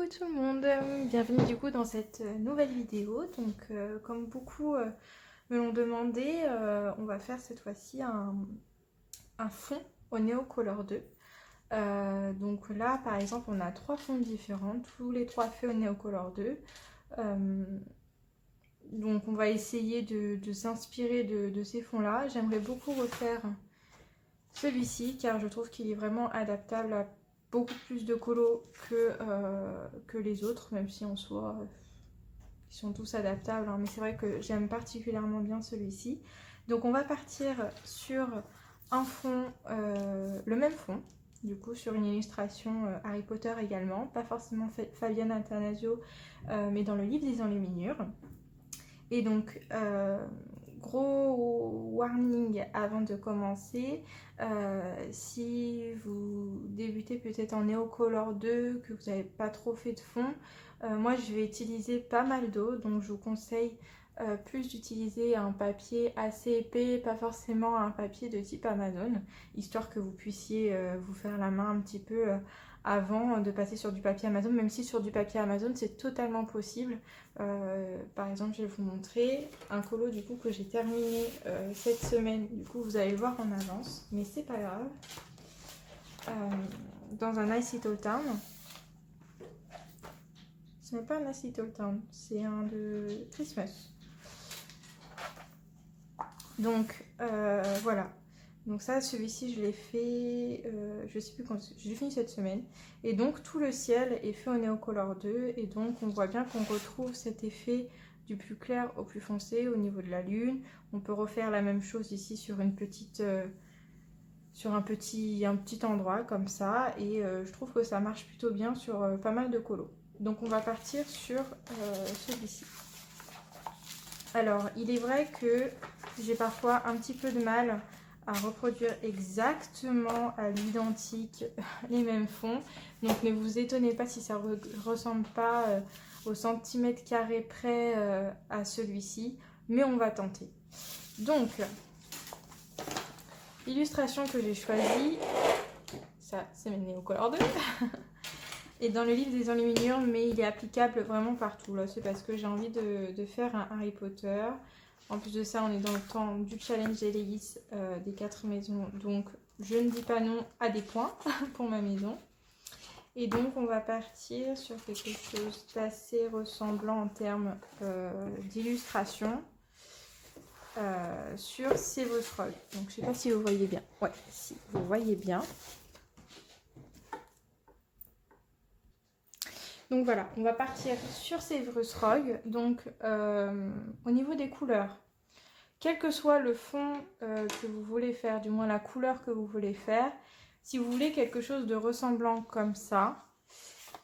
tout le monde, bienvenue du coup dans cette nouvelle vidéo. Donc comme beaucoup me l'ont demandé, on va faire cette fois-ci un fond au Neocolor 2. Donc là par exemple on a trois fonds différents, tous les trois faits au Neocolor 2. Donc on va essayer de s'inspirer de ces fonds là. J'aimerais beaucoup refaire celui-ci car je trouve qu'il est vraiment adaptable à beaucoup plus de colos que les autres, même si en soi ils sont tous adaptables, hein, mais c'est vrai que j'aime particulièrement bien celui-ci. Donc on va partir sur un fond, le même fond, du coup sur une illustration Harry Potter également, pas forcément Fabienne Attanasio, mais dans le livre des enluminures. Et donc gros warning avant de commencer, si vous débutez peut-être en Neocolor 2, que vous n'avez pas trop fait de fond, moi je vais utiliser pas mal d'eau, donc je vous conseille plus d'utiliser un papier assez épais, pas forcément un papier de type Amazon, histoire que vous puissiez vous faire la main un petit peu avant de passer sur du papier Amazon, même si sur du papier Amazon c'est totalement possible. Par exemple, je vais vous montrer un colo du coup que j'ai terminé cette semaine. Du coup, vous allez le voir en avance, mais c'est pas grave. Dans un Nice Little Town. Ce n'est pas un Nice Little Town, c'est un de Christmas. Donc voilà. Donc ça, celui-ci, je l'ai fait, je sais plus quand, j'ai fini cette semaine. Et donc tout le ciel est fait au Neocolor 2. Et donc on voit bien qu'on retrouve cet effet du plus clair au plus foncé au niveau de la lune. On peut refaire la même chose ici sur une petite, sur un petit endroit comme ça. Et je trouve que ça marche plutôt bien sur pas mal de colos. Donc on va partir sur celui-ci. Alors il est vrai que j'ai parfois un petit peu de mal à reproduire exactement à l'identique les mêmes fonds. Donc ne vous étonnez pas si ça ne ressemble pas au centimètre carré près à celui-ci, mais on va tenter. Donc, l'illustration que j'ai choisie, ça c'est mes Neocolor 2, et dans le livre des enluminures, mais il est applicable vraiment partout. Là, c'est parce que j'ai envie de faire un Harry Potter. En plus de ça, on est dans le temps du challenge d'Héloïse des 4 maisons. Donc, je ne dis pas non à des points pour ma maison. Et donc, on va partir sur quelque chose d'assez ressemblant en termes d'illustration sur Severus Rogue. Donc, je ne sais pas si vous voyez bien. Ouais, si vous voyez bien. Donc voilà, on va partir sur Severus Rogue. Donc, au niveau des couleurs, quel que soit le fond que vous voulez faire, du moins la couleur que vous voulez faire, si vous voulez quelque chose de ressemblant comme ça,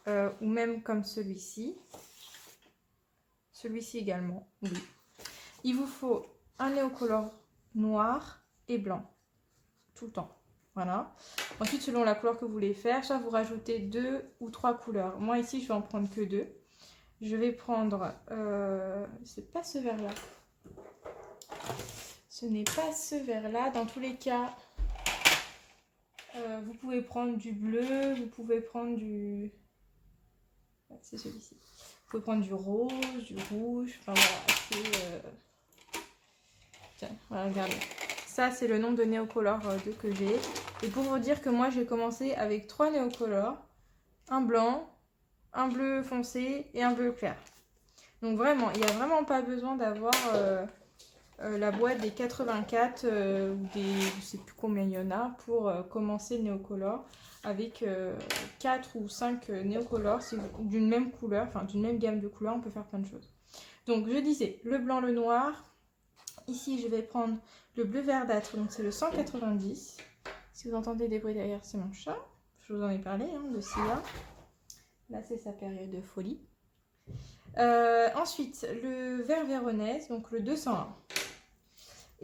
ou même comme celui-ci également, oui, il vous faut un Neocolor noir et blanc, tout le temps. Voilà. Ensuite, selon la couleur que vous voulez faire, soit vous rajoutez 2 ou 3 couleurs. Moi ici, je vais en prendre que 2. Je vais prendre, c'est pas ce vert-là. Ce n'est pas ce vert-là. Dans tous les cas, vous pouvez prendre du bleu, vous pouvez prendre du... C'est celui-ci. Vous pouvez prendre du rose, du rouge. Enfin voilà, tiens, voilà, regardez. Ça, c'est le nombre de Neocolor 2 que j'ai. Et pour vous dire que moi, j'ai commencé avec 3 Neocolor. Un blanc, un bleu foncé et un bleu clair. Donc vraiment, il n'y a vraiment pas besoin d'avoir... la boîte des 84 ou des, je sais plus combien il y en a pour commencer le Neocolor avec 4 ou 5 Neocolor d'une même couleur, enfin d'une même gamme de couleurs, on peut faire plein de choses. Donc je disais le blanc, le noir. Ici je vais prendre le bleu verdâtre, donc c'est le 190. Si vous entendez des bruits derrière, c'est mon chat. Je vous en ai parlé de Sia. Là c'est sa période de folie. Ensuite le vert véronèse, donc le 201.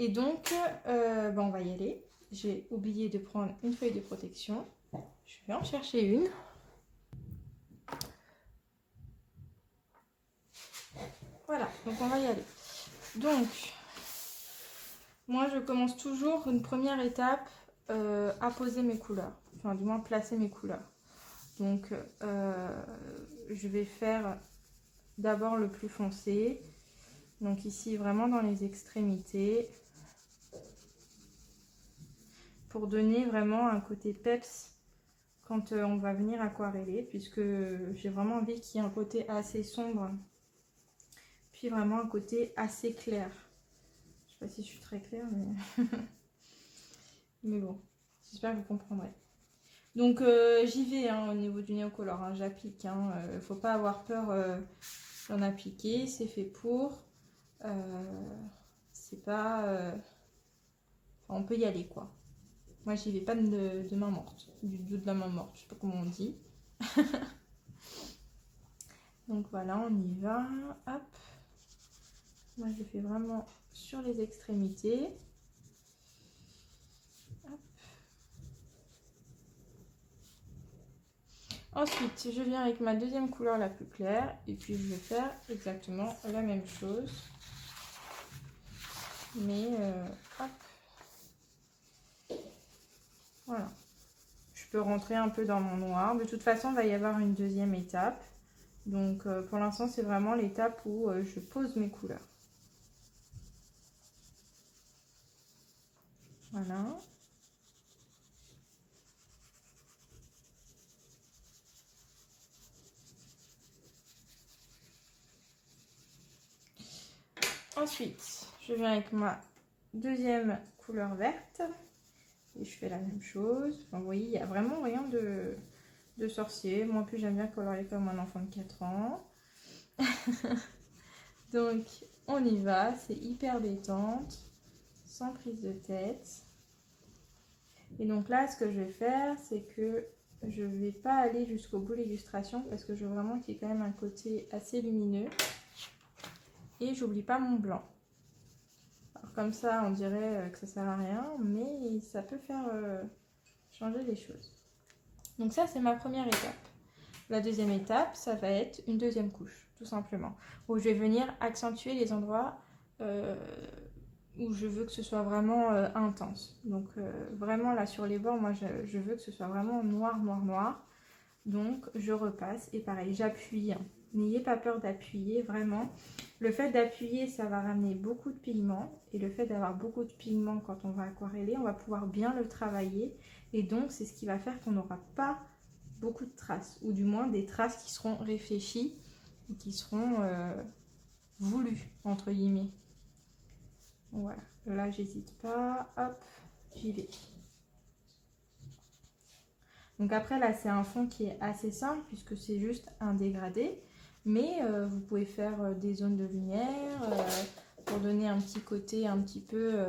Et donc, on va y aller. J'ai oublié de prendre une feuille de protection. Je vais en chercher une. Voilà, donc on va y aller. Donc, moi je commence toujours une première étape à poser mes couleurs. Enfin, du moins placer mes couleurs. Donc, je vais faire d'abord le plus foncé. Donc ici, vraiment dans les extrémités. Pour donner vraiment un côté peps quand on va venir aquareller. Puisque j'ai vraiment envie qu'il y ait un côté assez sombre. Puis vraiment un côté assez clair. Je sais pas si je suis très claire, mais... mais bon, j'espère que vous comprendrez. Donc j'y vais hein, au niveau du néocolor, hein, j'applique. Faut pas avoir peur d'en appliquer, c'est fait pour. C'est pas... on peut y aller quoi. Moi j'y vais pas de main morte, de la main morte, je sais pas comment on dit. Donc voilà, on y va. Hop. Moi je fais vraiment sur les extrémités. Hop. Ensuite, je viens avec ma deuxième couleur la plus claire et puis je vais faire exactement la même chose. Mais hop. Voilà. Je peux rentrer un peu dans mon noir. De toute façon, il va y avoir une deuxième étape. Donc pour l'instant, c'est vraiment l'étape où je pose mes couleurs. Voilà. Ensuite, je viens avec ma deuxième couleur verte. Et je fais la même chose. Enfin, vous voyez, il n'y a vraiment rien de sorcier. Moi, en plus, j'aime bien colorier comme un enfant de 4 ans. Donc, on y va. C'est hyper détente, sans prise de tête. Et donc là, ce que je vais faire, c'est que je ne vais pas aller jusqu'au bout de l'illustration parce que je veux vraiment qu'il y ait quand même un côté assez lumineux. Et j'oublie pas mon blanc. Alors, comme ça, on dirait que ça sert à rien, mais ça peut faire changer les choses. Donc ça, c'est ma première étape. La deuxième étape, ça va être une deuxième couche, tout simplement. Où je vais venir accentuer les endroits où je veux que ce soit vraiment intense. Donc vraiment là sur les bords, moi je veux que ce soit vraiment noir, noir, noir. Donc je repasse et pareil, j'appuie. N'ayez pas peur d'appuyer, vraiment. Le fait d'appuyer, ça va ramener beaucoup de pigments. Et le fait d'avoir beaucoup de pigments quand on va aquareller, on va pouvoir bien le travailler. Et donc c'est ce qui va faire qu'on n'aura pas beaucoup de traces. Ou du moins des traces qui seront réfléchies et qui seront voulues, entre guillemets. Voilà, là j'hésite pas, hop, j'y vais. Donc après là c'est un fond qui est assez simple puisque c'est juste un dégradé. Mais vous pouvez faire des zones de lumière pour donner un petit côté un petit peu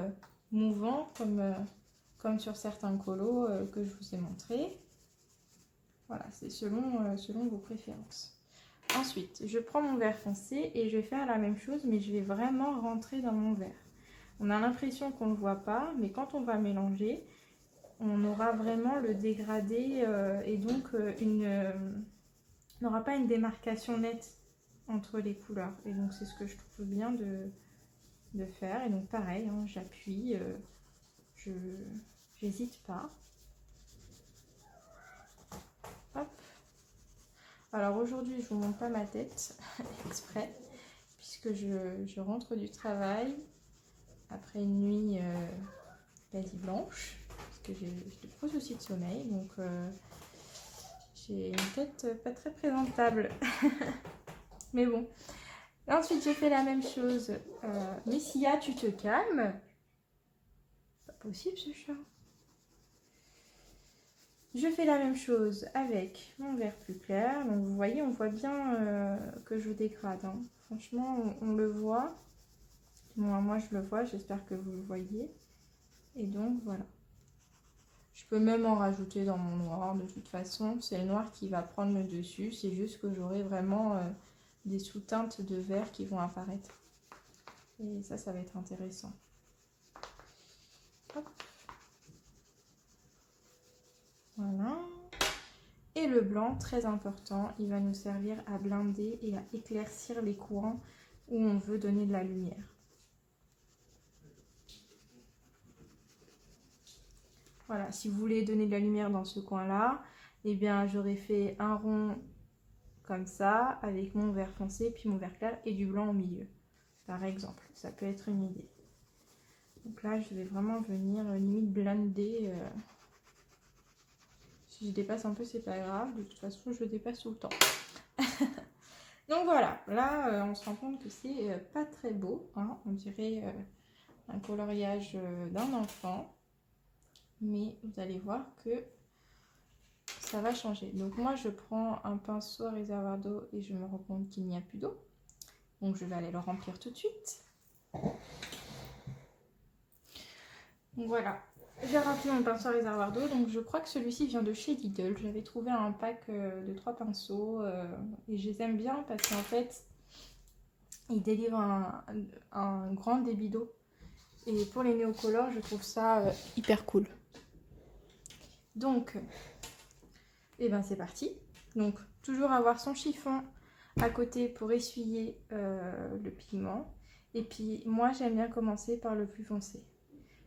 mouvant comme sur certains colos que je vous ai montré. Voilà, c'est selon vos préférences. Ensuite, je prends mon vert foncé et je vais faire la même chose mais je vais vraiment rentrer dans mon vert. On a l'impression qu'on ne le voit pas, mais quand on va mélanger, on aura vraiment le dégradé et donc on n'aura pas une démarcation nette entre les couleurs. Et donc c'est ce que je trouve bien de faire. Et donc pareil, hein, j'appuie, je n'hésite pas. Hop. Alors aujourd'hui, je ne vous montre pas ma tête exprès, puisque je rentre du travail après une nuit quasi blanche, parce que j'ai de gros soucis de sommeil, donc j'ai une tête pas très présentable. Mais bon. Ensuite, j'ai fait la même chose. Messia, tu te calmes. Pas possible ce chat. Je fais la même chose avec mon vert plus clair. Donc vous voyez, on voit bien que je dégrade. Hein. Franchement, on le voit. Moi, je le vois. J'espère que vous le voyez. Et donc, voilà. Je peux même en rajouter dans mon noir. De toute façon, c'est le noir qui va prendre le dessus. C'est juste que j'aurai vraiment des sous-teintes de vert qui vont apparaître. Et ça va être intéressant. Hop. Voilà. Et le blanc, très important, il va nous servir à blinder et à éclaircir les coins où on veut donner de la lumière. Voilà, si vous voulez donner de la lumière dans ce coin-là, eh bien j'aurais fait un rond comme ça, avec mon vert foncé, puis mon vert clair et du blanc au milieu. Par exemple, ça peut être une idée. Donc là, je vais vraiment venir limite blender. Si je dépasse un peu, c'est pas grave. De toute façon, je dépasse tout le temps. Donc voilà, là, on se rend compte que c'est pas très beau. Hein. On dirait un coloriage d'un enfant. Mais vous allez voir que ça va changer. Donc moi, je prends un pinceau à réservoir d'eau et je me rends compte qu'il n'y a plus d'eau. Donc je vais aller le remplir tout de suite. Donc voilà, j'ai rempli mon pinceau à réservoir d'eau. Donc je crois que celui-ci vient de chez Lidl. J'avais trouvé un pack de 3 pinceaux et je les aime bien parce qu'en fait, ils délivrent un grand débit d'eau. Et pour les néocolores, je trouve ça hyper cool. Donc, et ben c'est parti. Donc toujours avoir son chiffon à côté pour essuyer le pigment. Et puis moi j'aime bien commencer par le plus foncé.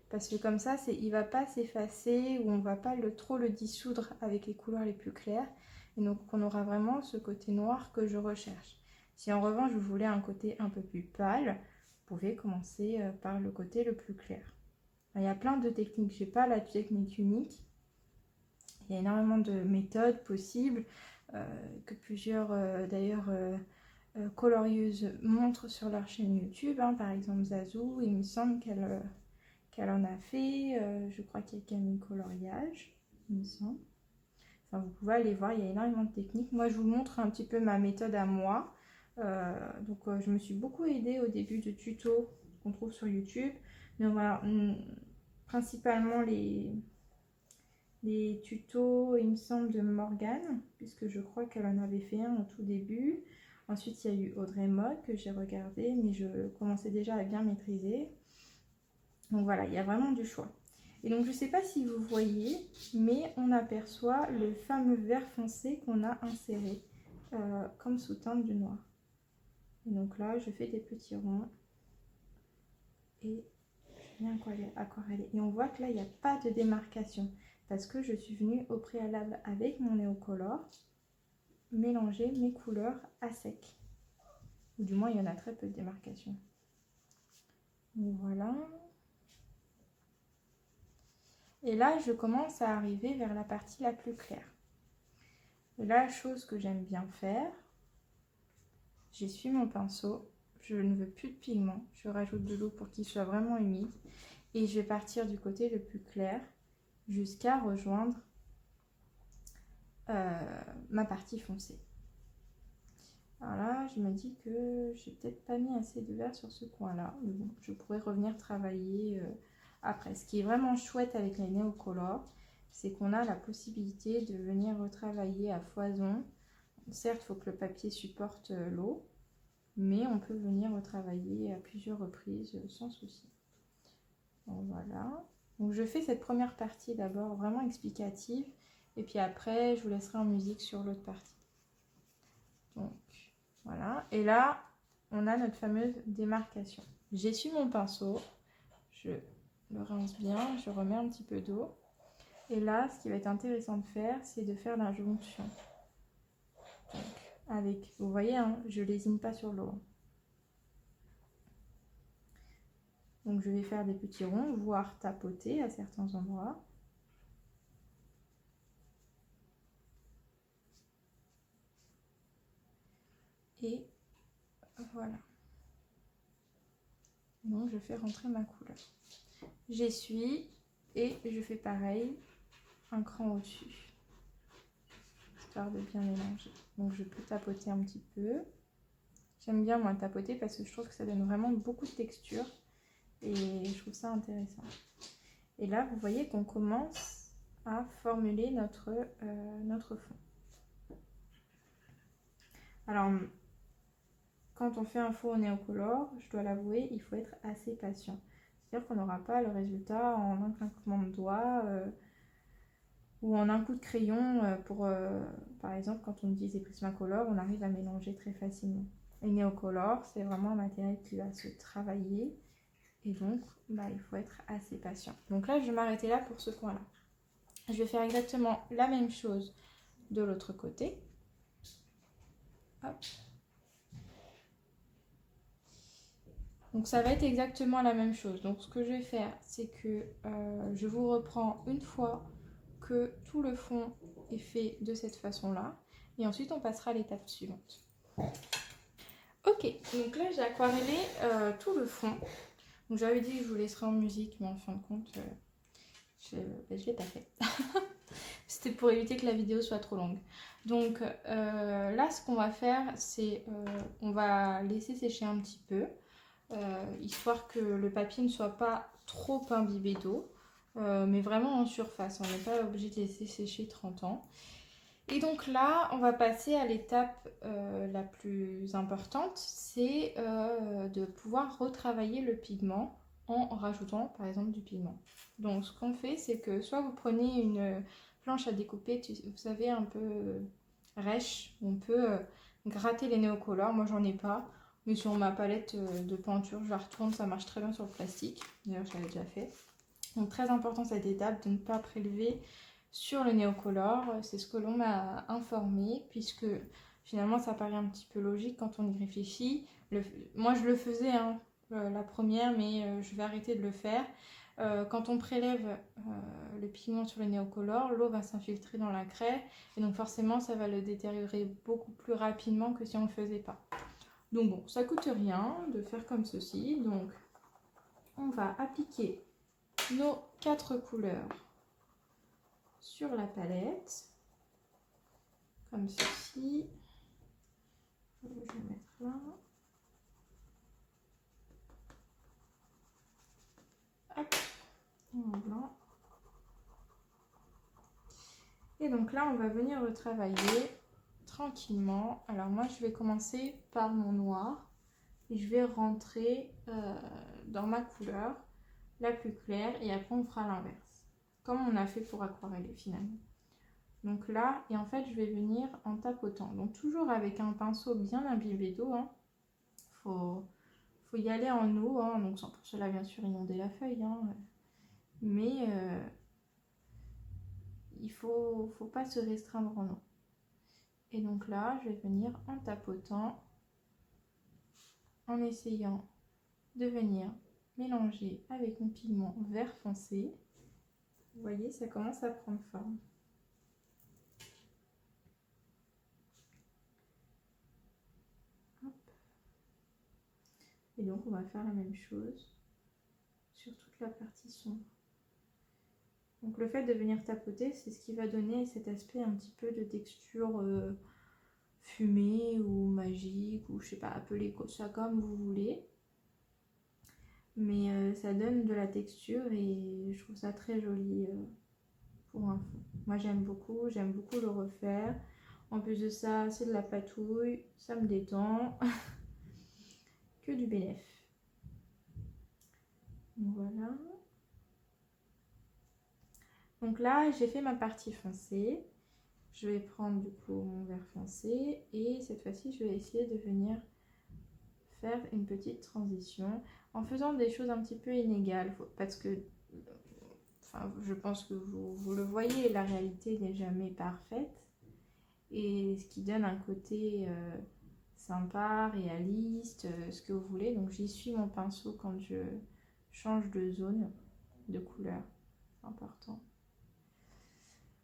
Parce que comme ça, il ne va pas s'effacer ou on ne va pas trop le dissoudre avec les couleurs les plus claires. Et donc on aura vraiment ce côté noir que je recherche. Si en revanche vous voulez un côté un peu plus pâle, vous pouvez commencer par le côté le plus clair. Il y a plein de techniques, je n'ai pas la technique unique. Il y a énormément de méthodes possibles que plusieurs d'ailleurs colorieuses montrent sur leur chaîne YouTube. Hein. Par exemple Zazou, il me semble qu'elle en a fait. Je crois qu'il y a Camille Coloriage, il me semble. Enfin, vous pouvez aller voir, il y a énormément de techniques. Moi, je vous montre un petit peu ma méthode à moi. Je me suis beaucoup aidée au début de tutos qu'on trouve sur YouTube. Mais voilà, principalement les tutos, il me semble, de Morgane, puisque je crois qu'elle en avait fait un au tout début. Ensuite, il y a eu Audrey Mode que j'ai regardé, mais je commençais déjà à bien maîtriser. Donc voilà, il y a vraiment du choix. Et donc je ne sais pas si vous voyez, mais on aperçoit le fameux vert foncé qu'on a inséré comme sous-teinte du noir. Et donc là, je fais des petits ronds et je viens aquareller. Et on voit que là, il n'y a pas de démarcation parce que je suis venue au préalable avec mon néocolore mélanger mes couleurs à sec. Ou du moins, il y en a très peu de démarcation. Donc voilà. Et là, je commence à arriver vers la partie la plus claire. La chose que j'aime bien faire, j'essuie mon pinceau, je ne veux plus de pigment, je rajoute de l'eau pour qu'il soit vraiment humide et je vais partir du côté le plus clair jusqu'à rejoindre ma partie foncée. Alors là, je me dis que j'ai peut-être pas mis assez de vert sur ce coin-là, mais bon, je pourrais revenir travailler après. Ce qui est vraiment chouette avec les néocolores, c'est qu'on a la possibilité de venir retravailler à foison. Certes, il faut que le papier supporte l'eau, mais on peut venir retravailler à plusieurs reprises sans souci. Donc voilà. Donc je fais cette première partie d'abord vraiment explicative, et puis après, je vous laisserai en musique sur l'autre partie. Donc voilà. Et là, on a notre fameuse démarcation. J'essuie mon pinceau, je le rince bien, je remets un petit peu d'eau. Et là, ce qui va être intéressant de faire, c'est de faire la jonction. Avec, vous voyez, hein, je ne lésine pas sur l'eau. Donc je vais faire des petits ronds, voire tapoter à certains endroits. Et voilà. Donc je fais rentrer ma couleur. J'essuie et je fais pareil, un cran au-dessus. Histoire de bien mélanger. Donc je peux tapoter un petit peu. J'aime bien moi tapoter parce que je trouve que ça donne vraiment beaucoup de texture. Et je trouve ça intéressant. Et là, vous voyez qu'on commence à formuler notre fond. Alors, quand on fait un fond au néocolore, je dois l'avouer, il faut être assez patient. C'est-à-dire qu'on n'aura pas le résultat en un claquement de doigts ou en un coup de crayon. Par exemple, quand on utilise des Prismacolor, on arrive à mélanger très facilement. Et néocolore, c'est vraiment un matériel qui va se travailler. Et donc, il faut être assez patient. Donc là, je vais m'arrêter là pour ce point-là. Je vais faire exactement la même chose de l'autre côté. Hop. Donc ça va être exactement la même chose. Donc ce que je vais faire, c'est que je vous reprends une fois que tout le fond est fait de cette façon-là. Et ensuite, on passera à l'étape suivante. Ok, donc là, j'ai aquarellé tout le fond. Donc j'avais dit que je vous laisserai en musique, mais en fin de compte, je ne l'ai pas fait. C'était pour éviter que la vidéo soit trop longue. Donc là, ce qu'on va faire, c'est on va laisser sécher un petit peu, histoire que le papier ne soit pas trop imbibé d'eau, mais vraiment en surface. On n'est pas obligé de laisser sécher 30 ans. Et donc là, on va passer à l'étape la plus importante, c'est de pouvoir retravailler le pigment en rajoutant par exemple du pigment. Donc ce qu'on fait, c'est que soit vous prenez une planche à découper, vous savez, un peu rêche, on peut gratter les néocolores. Moi j'en ai pas, mais sur ma palette de peinture, je la retourne, ça marche très bien sur le plastique. D'ailleurs je l'avais déjà fait. Donc très important cette étape de ne pas prélever sur le néocolore, c'est ce que l'on m'a informé, puisque finalement ça paraît un petit peu logique quand on y réfléchit. Moi je le faisais la première, mais je vais arrêter de le faire. Quand on prélève le pigment sur le néocolore, l'eau va s'infiltrer dans la craie, et donc forcément ça va le détériorer beaucoup plus rapidement que si on ne le faisait pas. Donc bon, ça coûte rien de faire comme ceci. Donc on va appliquer nos 4 couleurs sur la palette, comme ceci. Je vais mettre là. Hop, en blanc. Et donc là, on va venir le travailler tranquillement. Alors moi, je vais commencer par mon noir et je vais rentrer dans ma couleur la plus claire et après on fera l'inverse, comme on a fait pour aquareller finalement. Donc là, et en fait, je vais venir en tapotant. Donc toujours avec un pinceau bien imbibé d'eau. Hein. Faut y aller en eau, hein. Donc sans pour cela bien sûr inonder la feuille. Hein. Mais il faut pas se restreindre en eau. Et donc là, je vais venir en tapotant, en essayant de venir mélanger avec mon pigment vert foncé. Vous voyez, ça commence à prendre forme. Hop. Et donc on va faire la même chose sur toute la partie sombre. Donc le fait de venir tapoter, c'est ce qui va donner cet aspect un petit peu de texture fumée ou magique, ou je sais pas, appelez ça comme vous voulez. Mais ça donne de la texture et je trouve ça très joli pour un fond. Moi j'aime beaucoup le refaire. En plus de ça, c'est de la patouille, ça me détend. Que du bénéf. Voilà. Donc là, j'ai fait ma partie foncée. Je vais prendre du coup mon vert foncé et cette fois-ci, je vais essayer de venir faire une petite transition en faisant des choses un petit peu inégales parce que je pense que vous le voyez, la réalité n'est jamais parfaite et ce qui donne un côté sympa, réaliste, ce que vous voulez. Donc j'essuie mon pinceau quand je change de zone, de couleur, c'est important.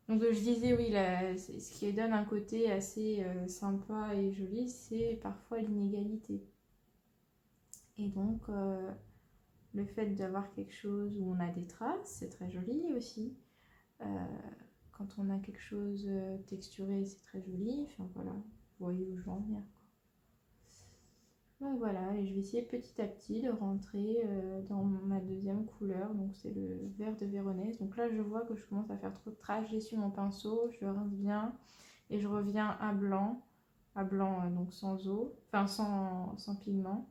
Donc je disais oui, ce qui donne un côté assez sympa et joli, c'est parfois l'inégalité. Et donc le fait d'avoir quelque chose où on a des traces, c'est très joli aussi. Quand on a quelque chose texturé, c'est très joli. Enfin voilà, vous voyez où je veux en venir. Donc voilà, et je vais essayer petit à petit de rentrer dans ma deuxième couleur, donc c'est le vert de Véronèse. Donc là je vois que je commence à faire trop de traces, j'essuie mon pinceau, je le rince bien et je reviens à blanc donc sans eau, enfin sans pigment.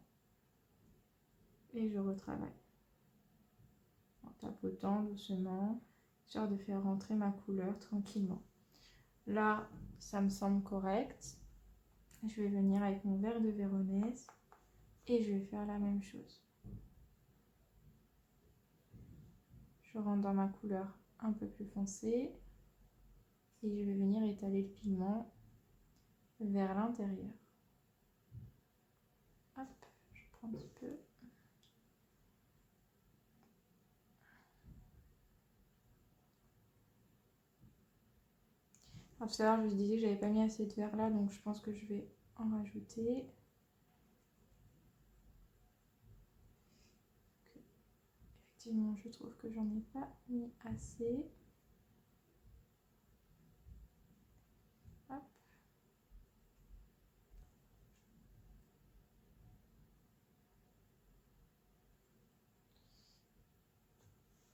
Et je retravaille en tapotant doucement, histoire de faire rentrer ma couleur tranquillement. Là ça me semble correct, je vais venir avec mon vert de Véronèse. Et je vais faire la même chose. Je rentre dans ma couleur un peu plus foncé. Et je vais venir étaler le pigment vers l'intérieur. Hop, je prends un petit peu. Alors, tout à l'heure, je vous disais que j'avais pas mis assez de vert là, donc je pense que je vais en rajouter. Effectivement, je trouve que j'en ai pas mis assez. Hop.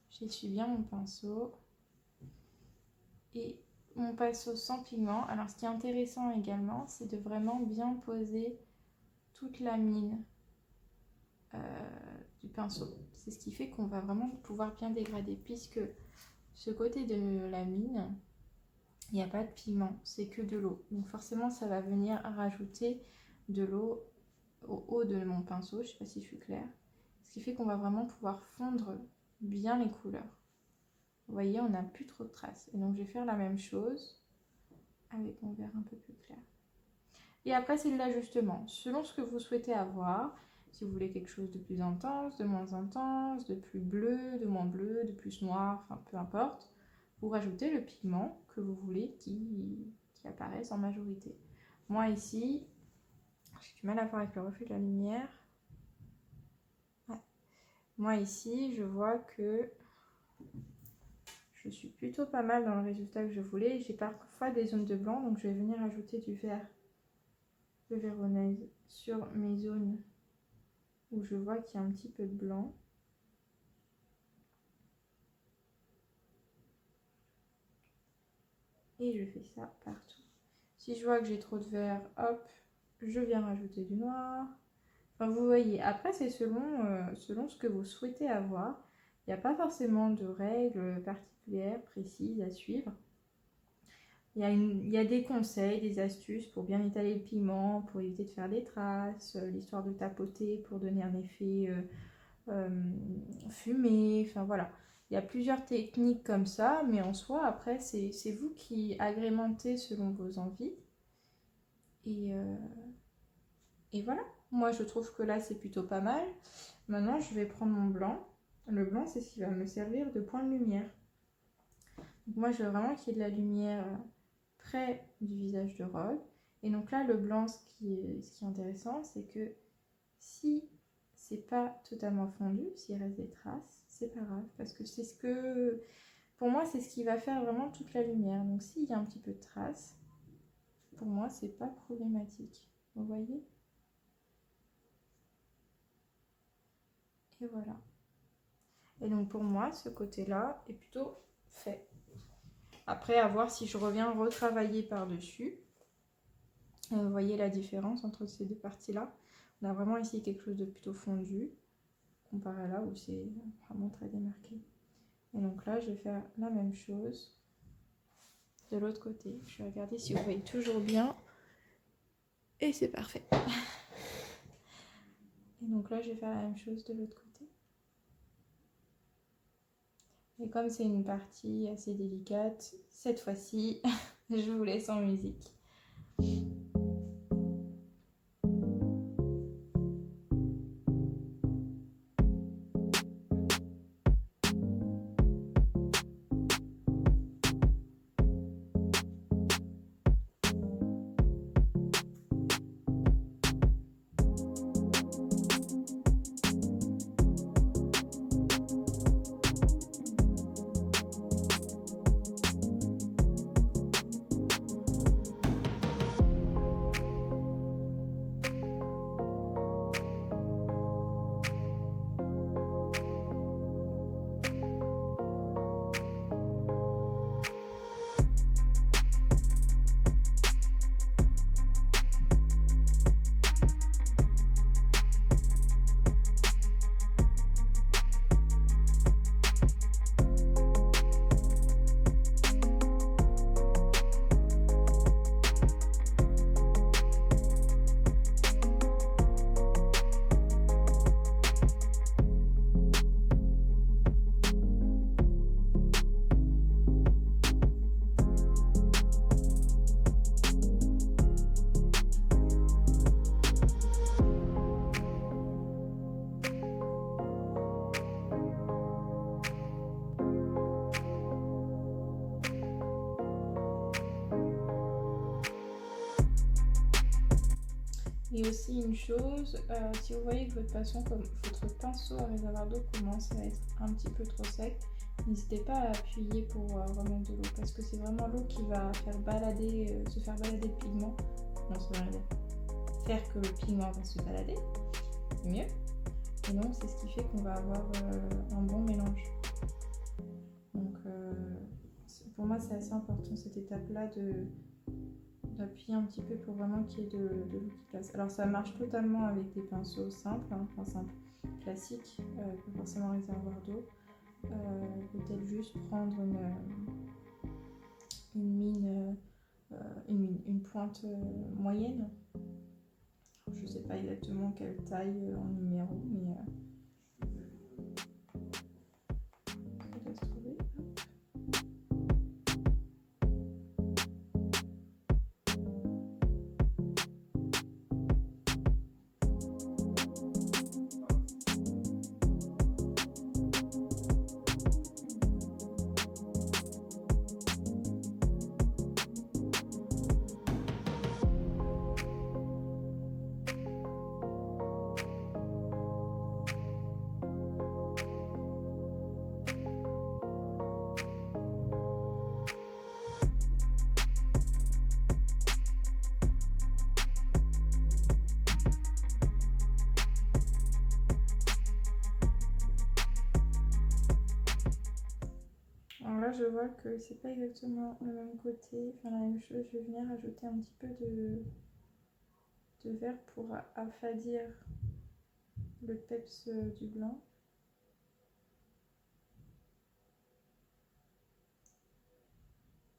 J'essuie bien mon pinceau. Et mon pinceau sans pigment. Alors, ce qui est intéressant également, c'est de vraiment bien poser toute la mine du pinceau. C'est ce qui fait qu'on va vraiment pouvoir bien dégrader, puisque ce côté de la mine, il n'y a pas de pigment, c'est que de l'eau. Donc forcément, ça va venir rajouter de l'eau au haut de mon pinceau. Je ne sais pas si je suis claire. Ce qui fait qu'on va vraiment pouvoir fondre bien les couleurs. Vous voyez, on n'a plus trop de traces. Et donc, je vais faire la même chose avec mon vert un peu plus clair. Et après, c'est de l'ajustement. Selon ce que vous souhaitez avoir, si vous voulez quelque chose de plus intense, de moins intense, de plus bleu, de moins bleu, de plus noir, enfin peu importe, vous rajoutez le pigment que vous voulez qui apparaisse en majorité. Moi ici, j'ai du mal à voir avec le reflet de la lumière. Ouais. Moi ici, je vois que je suis plutôt pas mal dans le résultat que je voulais. J'ai parfois des zones de blanc, donc je vais venir ajouter du vert, le véronèse, sur mes zones où je vois qu'il y a un petit peu de blanc. Et je fais ça partout. Si je vois que j'ai trop de vert, hop, je viens rajouter du noir. Enfin, vous voyez, après c'est selon ce que vous souhaitez avoir. Il n'y a pas forcément de règles particulières, précises à suivre. Il y a des conseils, des astuces pour bien étaler le pigment, pour éviter de faire des traces, l'histoire de tapoter pour donner un effet fumé, enfin voilà. Il y a plusieurs techniques comme ça, mais en soi, après, c'est vous qui agrémentez selon vos envies. Et voilà. Moi, je trouve que là, c'est plutôt pas mal. Maintenant, je vais prendre mon blanc. Le blanc, c'est ce qui va me servir de point de lumière. Donc moi, je veux vraiment qu'il y ait de la lumière près du visage de Rogue. Et donc là, le blanc, ce qui est intéressant, c'est que si c'est pas totalement fondu, s'il reste des traces, c'est pas grave, parce que c'est ce que, pour moi, c'est ce qui va faire vraiment toute la lumière. Donc s'il y a un petit peu de traces, pour moi, c'est pas problématique. Vous voyez? Et voilà. Et donc pour moi, ce côté-là est plutôt fait. Après, à voir si je reviens retravailler par-dessus. Vous voyez la différence entre ces deux parties-là. On a vraiment ici quelque chose de plutôt fondu, comparé à là où c'est vraiment très démarqué. Et donc là, je vais faire la même chose de l'autre côté. Je vais regarder si vous voyez toujours bien. Et c'est parfait. Et donc là, je vais faire la même chose de l'autre côté. Et comme c'est une partie assez délicate, cette fois-ci, je vous laisse en musique. Et aussi une chose, si vous voyez que votre pinceau à réservoir d'eau commence à être un petit peu trop sec, n'hésitez pas à appuyer pour remettre de l'eau parce que c'est vraiment l'eau qui va se faire balader le pigment. Non, ça veut rien dire. Faire que le pigment va se balader, c'est mieux. Et donc c'est ce qui fait qu'on va avoir un bon mélange. Donc pour moi c'est assez important cette étape-là d'appuyer un petit peu pour vraiment qu'il y ait de l'eau qui passe. Alors ça marche totalement avec des pinceaux simples, enfin simples, classiques, pas forcément réservoir d'eau. Peut-être juste prendre une pointe moyenne. Je ne sais pas exactement quelle taille en numéro, mais ça doit se trouver. Alors là, je vois que c'est pas exactement le même côté, enfin la même chose. Je vais venir ajouter un petit peu de vert pour affadir le peps du blanc.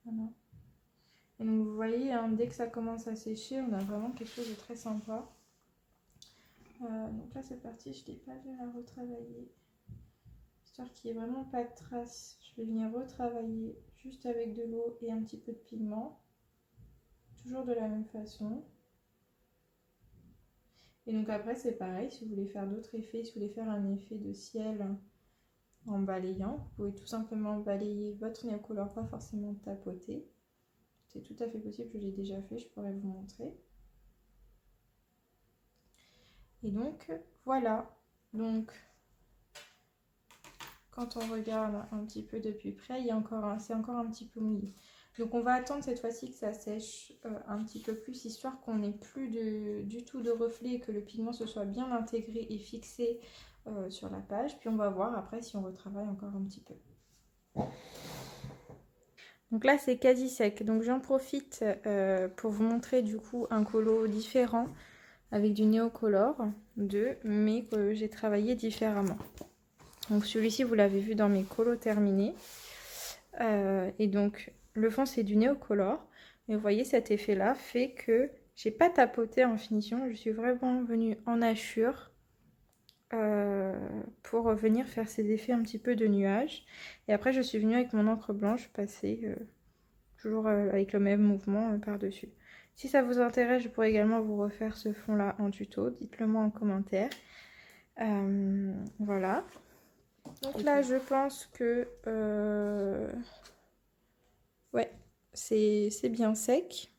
Voilà. Et donc vous voyez, hein, dès que ça commence à sécher, on a vraiment quelque chose de très sympa. Donc là c'est parti, je n'ai pas vu la retravailler. Histoire qu'il n'y ait vraiment pas de traces, je vais venir retravailler juste avec de l'eau et un petit peu de pigment. Toujours de la même façon. Et donc après c'est pareil, si vous voulez faire d'autres effets, si vous voulez faire un effet de ciel en balayant, vous pouvez tout simplement balayer votre néocolor, pas forcément tapoter. C'est tout à fait possible, je l'ai déjà fait, je pourrais vous montrer. Et donc voilà, donc quand on regarde un petit peu de plus près, c'est encore un petit peu mouillé. Donc on va attendre cette fois-ci que ça sèche un petit peu plus, histoire qu'on n'ait plus du tout de reflet et que le pigment se soit bien intégré et fixé sur la page. Puis on va voir après si on retravaille encore un petit peu. Donc là c'est quasi sec, donc j'en profite pour vous montrer du coup un colo différent avec du Neocolor 2, mais que j'ai travaillé différemment. Donc celui-ci vous l'avez vu dans mes colos terminés. Et donc le fond c'est du Neocolor. Mais vous voyez cet effet là fait que j'ai pas tapoté en finition. Je suis vraiment venue en hachure pour venir faire ces effets un petit peu de nuages. Et après je suis venue avec mon encre blanche passer toujours avec le même mouvement par-dessus. Si ça vous intéresse, je pourrais également vous refaire ce fond là en tuto. Dites-le moi en commentaire. Voilà. Donc là, je pense que ouais, c'est bien sec.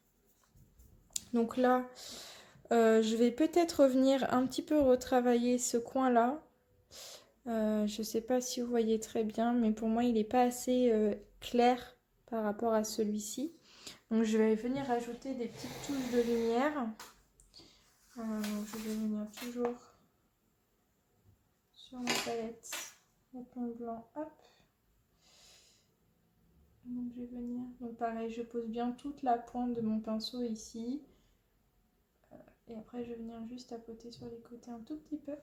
Donc là, je vais peut-être revenir un petit peu retravailler ce coin-là. Je sais pas si vous voyez très bien, mais pour moi, il n'est pas assez clair par rapport à celui-ci. Donc je vais venir ajouter des petites touches de lumière. Je vais venir toujours sur ma palette au ton blanc, hop. Donc je vais venir, donc pareil, je pose bien toute la pointe de mon pinceau ici. Et après je vais venir juste tapoter sur les côtés un tout petit peu.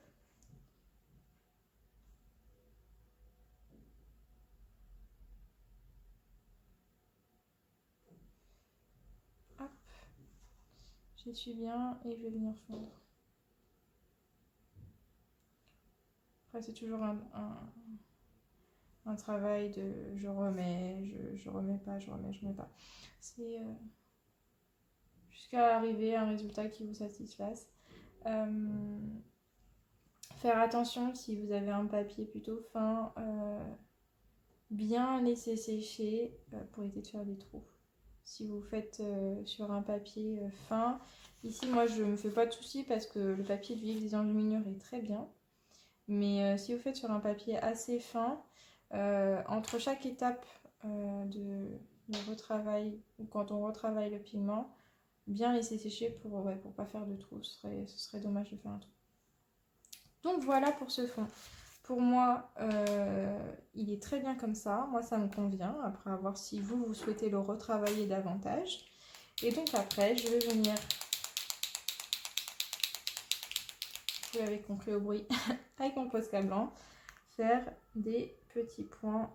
Hop, j'essuie bien et je vais venir fondre. Après c'est toujours un travail de je remets, je remets pas, je remets pas. C'est jusqu'à arriver à un résultat qui vous satisfasse. Faire attention si vous avez un papier plutôt fin, bien laisser sécher pour éviter de faire des trous. si vous faites sur un papier fin. Ici, moi, je ne me fais pas de soucis parce que le papier du livre des enluminures est très bien. Mais si vous faites sur un papier assez fin, entre chaque étape de retravail, ou quand on retravaille le pigment, bien laisser sécher pour pas faire de trous. Ce serait dommage de faire un trou. Donc voilà pour ce fond. Pour moi, il est très bien comme ça. Moi, ça me convient. Après, à voir si vous souhaitez le retravailler davantage. Et donc après, je vais venir, vous l'avez compris au bruit, avec mon Posca blanc, faire des petits points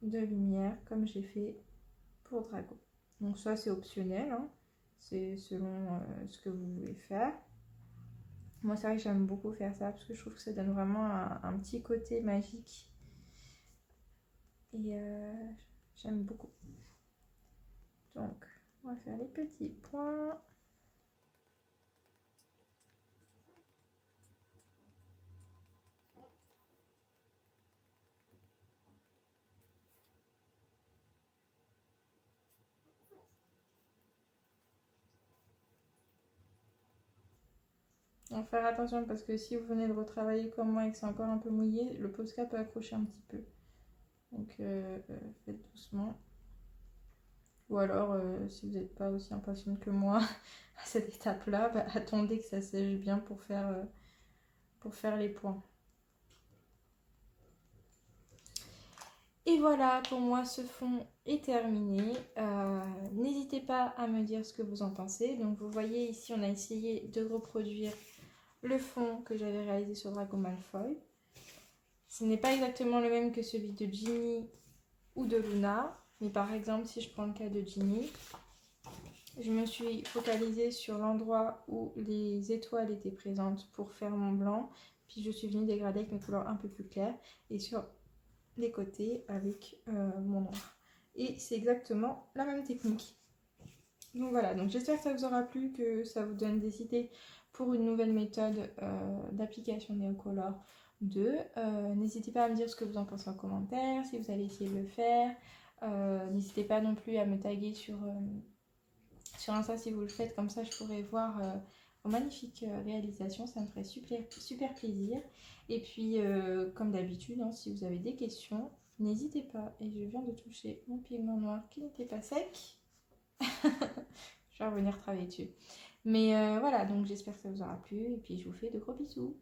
de lumière comme j'ai fait pour Drago. Donc ça, c'est optionnel. Hein. C'est selon ce que vous voulez faire. Moi, c'est vrai que j'aime beaucoup faire ça parce que je trouve que ça donne vraiment un petit côté magique. Et j'aime beaucoup. Donc, on va faire les petits points. Donc, faire attention parce que si vous venez de retravailler comme moi et que c'est encore un peu mouillé, le Posca peut accrocher un petit peu. Donc, faites doucement. Ou alors, si vous n'êtes pas aussi impatiente que moi à cette étape-là, bah, attendez que ça sèche bien pour faire les points. Et voilà, pour moi, ce fond est terminé. N'hésitez pas à me dire ce que vous en pensez. Donc, vous voyez ici, on a essayé de reproduire le fond que j'avais réalisé sur Draco Malfoy. Ce n'est pas exactement le même que celui de Ginny ou de Luna. Mais par exemple, si je prends le cas de Ginny, je me suis focalisée sur l'endroit où les étoiles étaient présentes pour faire mon blanc. Puis je suis venue dégrader avec mes couleurs un peu plus claires. Et sur les côtés avec mon noir. Et c'est exactement la même technique. Donc voilà, donc j'espère que ça vous aura plu, que ça vous donne des idées pour une nouvelle méthode d'application Neocolor 2. N'hésitez pas à me dire ce que vous en pensez en commentaire, si vous allez essayer de le faire. N'hésitez pas non plus à me taguer sur Insta si vous le faites, comme ça je pourrais voir vos magnifiques réalisations, ça me ferait super plaisir. Et puis comme d'habitude, hein, si vous avez des questions, n'hésitez pas. Et je viens de toucher mon pigment noir qui n'était pas sec. Je vais revenir travailler dessus. Mais voilà, donc j'espère que ça vous aura plu et puis je vous fais de gros bisous.